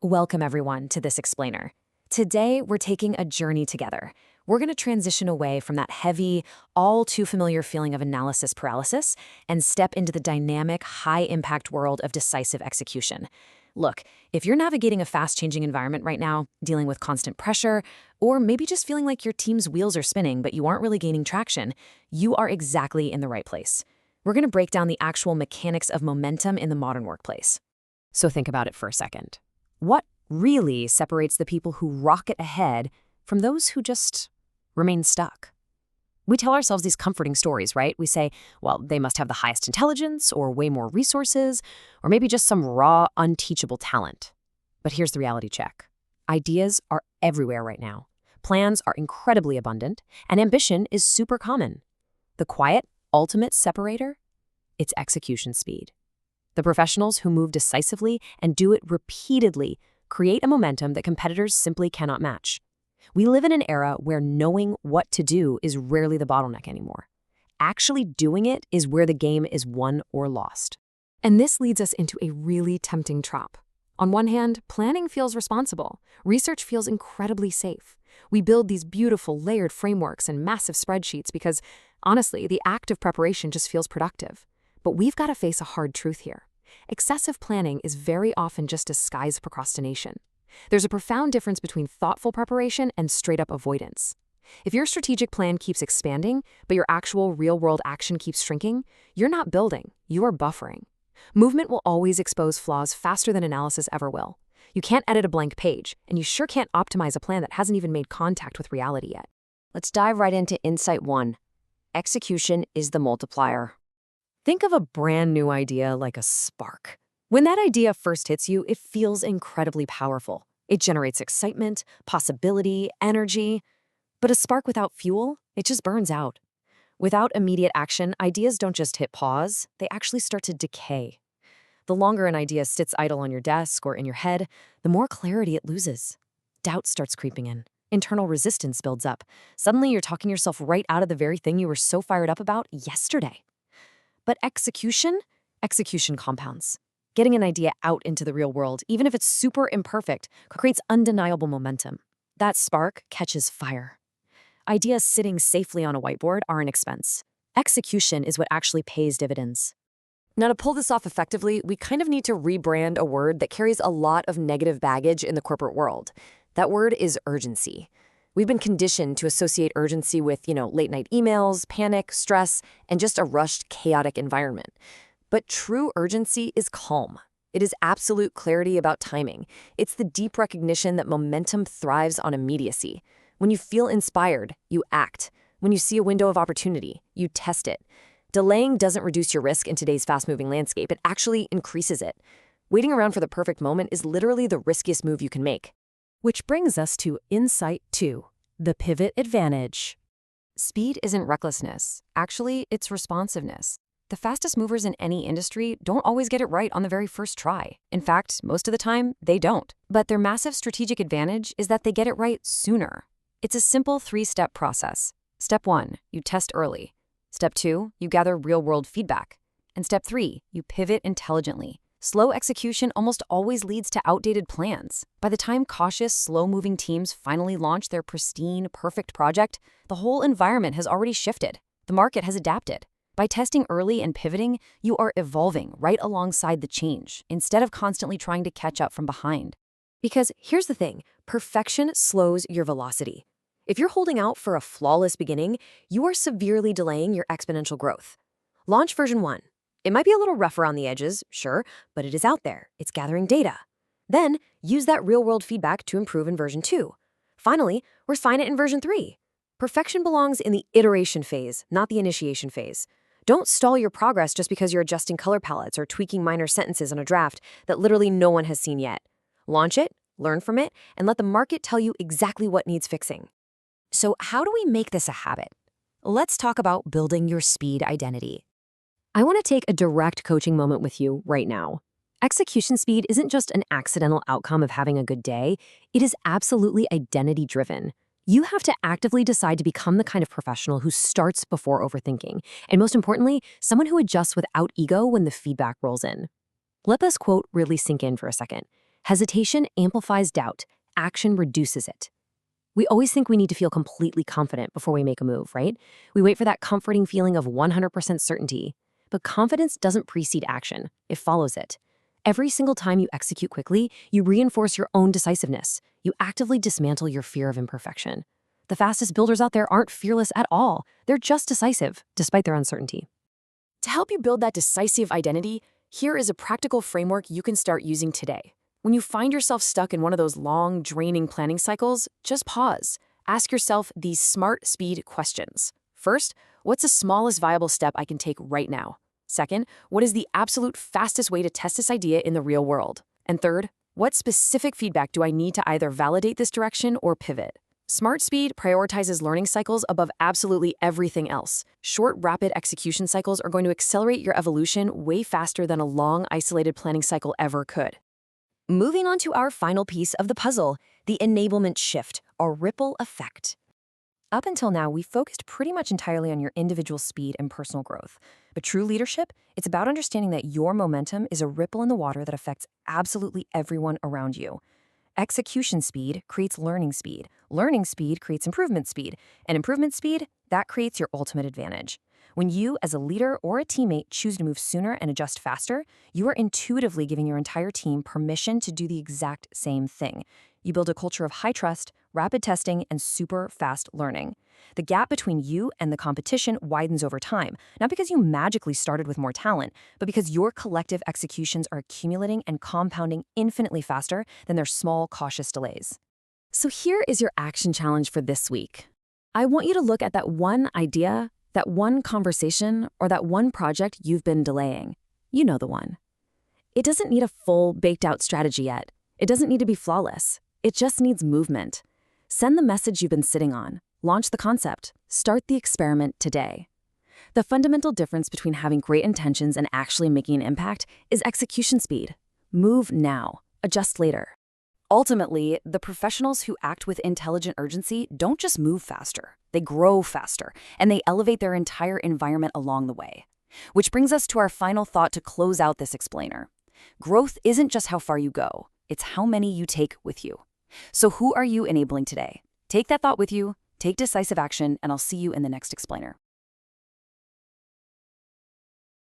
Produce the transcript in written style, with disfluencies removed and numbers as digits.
Welcome, everyone, to this explainer. Today, we're taking a journey together. We're going to transition away from that heavy, all too familiar feeling of analysis paralysis and step into the dynamic, high-impact world of decisive execution. Look, if you're navigating a fast-changing environment right now, dealing with constant pressure, or maybe just feeling like your team's wheels are spinning but you aren't really gaining traction, you are exactly in the right place. We're going to break down the actual mechanics of momentum in the modern workplace. So think about it for a second. What really separates the people who rocket ahead from those who just remain stuck? We tell ourselves these comforting stories, right? We say, well, they must have the highest intelligence or way more resources, or maybe just some raw, unteachable talent. But here's the reality check. Ideas are everywhere right now. Plans are incredibly abundant, and ambition is super common. The quiet, ultimate separator? It's execution speed. The professionals who move decisively and do it repeatedly create a momentum that competitors simply cannot match. We live in an era where knowing what to do is rarely the bottleneck anymore. Actually doing it is where the game is won or lost. And this leads us into a really tempting trap. On one hand, planning feels responsible. Research feels incredibly safe. We build these beautiful layered frameworks and massive spreadsheets because, honestly, the act of preparation just feels productive. But we've got to face a hard truth here. Excessive planning is very often just disguised procrastination. There's a profound difference between thoughtful preparation and straight-up avoidance. If your strategic plan keeps expanding, but your actual real-world action keeps shrinking, you're not building, you are buffering. Movement will always expose flaws faster than analysis ever will. You can't edit a blank page, and you sure can't optimize a plan that hasn't even made contact with reality yet. Let's dive right into Insight 1. Execution is the multiplier. Think of a brand new idea like a spark. When that idea first hits you, it feels incredibly powerful. It generates excitement, possibility, energy. But a spark without fuel, it just burns out. Without immediate action, ideas don't just hit pause, they actually start to decay. The longer an idea sits idle on your desk or in your head, the more clarity it loses. Doubt starts creeping in. Internal resistance builds up. Suddenly, you're talking yourself right out of the very thing you were so fired up about yesterday. But execution compounds. Getting an idea out into the real world, even if it's super imperfect, creates undeniable momentum. That spark catches fire. Ideas sitting safely on a whiteboard are an expense. Execution is what actually pays dividends. Now, to pull this off effectively, we kind of need to rebrand a word that carries a lot of negative baggage in the corporate world. That word is urgency. We've been conditioned to associate urgency with, late-night emails, panic, stress, and just a rushed, chaotic environment. But true urgency is calm. It is absolute clarity about timing. It's the deep recognition that momentum thrives on immediacy. When you feel inspired, you act. When you see a window of opportunity, you test it. Delaying doesn't reduce your risk in today's fast-moving landscape. It actually increases it. Waiting around for the perfect moment is literally the riskiest move you can make. Which brings us to Insight 2, the pivot advantage. Speed isn't recklessness. Actually, it's responsiveness. The fastest movers in any industry don't always get it right on the very first try. In fact, most of the time, they don't. But their massive strategic advantage is that they get it right sooner. It's a simple 3-step process. Step 1, you test early. Step 2, you gather real-world feedback. And Step 3, you pivot intelligently. Slow execution almost always leads to outdated plans. By the time cautious, slow-moving teams finally launch their pristine, perfect project, the whole environment has already shifted. The market has adapted. By testing early and pivoting, you are evolving right alongside the change, instead of constantly trying to catch up from behind. Because here's the thing, perfection slows your velocity. If you're holding out for a flawless beginning, you are severely delaying your exponential growth. Launch version 1. It might be a little rough around the edges, sure, but it is out there. It's gathering data. Then, use that real-world feedback to improve in version 2. Finally, refine it in version 3. Perfection belongs in the iteration phase, not the initiation phase. Don't stall your progress just because you're adjusting color palettes or tweaking minor sentences on a draft that literally no one has seen yet. Launch it, learn from it, and let the market tell you exactly what needs fixing. So how do we make this a habit? Let's talk about building your speed identity. I want to take a direct coaching moment with you right now. Execution speed isn't just an accidental outcome of having a good day. It is absolutely identity-driven. You have to actively decide to become the kind of professional who starts before overthinking, and most importantly, someone who adjusts without ego when the feedback rolls in. Let this quote really sink in for a second. Hesitation amplifies doubt. Action reduces it. We always think we need to feel completely confident before we make a move, right? We wait for that comforting feeling of 100% certainty. But confidence doesn't precede action, it follows it. Every single time you execute quickly, you reinforce your own decisiveness. You actively dismantle your fear of imperfection. The fastest builders out there aren't fearless at all. They're just decisive, despite their uncertainty. To help you build that decisive identity, here is a practical framework you can start using today. When you find yourself stuck in one of those long, draining planning cycles, just pause. Ask yourself these smart speed questions. First, what's the smallest viable step I can take right now? Second, what is the absolute fastest way to test this idea in the real world? And third, what specific feedback do I need to either validate this direction or pivot? Smart Speed prioritizes learning cycles above absolutely everything else. Short, rapid execution cycles are going to accelerate your evolution way faster than a long, isolated planning cycle ever could. Moving on to our final piece of the puzzle, the enablement shift, or ripple effect. Up until now, we focused pretty much entirely on your individual speed and personal growth. But true leadership, it's about understanding that your momentum is a ripple in the water that affects absolutely everyone around you. Execution speed creates learning speed. Learning speed creates improvement speed. And improvement speed, that creates your ultimate advantage. When you, as a leader or a teammate, choose to move sooner and adjust faster, you are intuitively giving your entire team permission to do the exact same thing. You build a culture of high trust, rapid testing, and super fast learning. The gap between you and the competition widens over time, not because you magically started with more talent, but because your collective executions are accumulating and compounding infinitely faster than their small, cautious delays. So here is your action challenge for this week. I want you to look at that one idea, that one conversation, or that one project you've been delaying. You know the one. It doesn't need a full, baked-out strategy yet. It doesn't need to be flawless. It just needs movement. Send the message you've been sitting on. Launch the concept. Start the experiment today. The fundamental difference between having great intentions and actually making an impact is execution speed. Move now. Adjust later. Ultimately, the professionals who act with intelligent urgency don't just move faster. They grow faster, and they elevate their entire environment along the way. Which brings us to our final thought to close out this explainer. Growth isn't just how far you go. It's how many you take with you. So who are you enabling today? Take that thought with you, take decisive action, and I'll see you in the next explainer.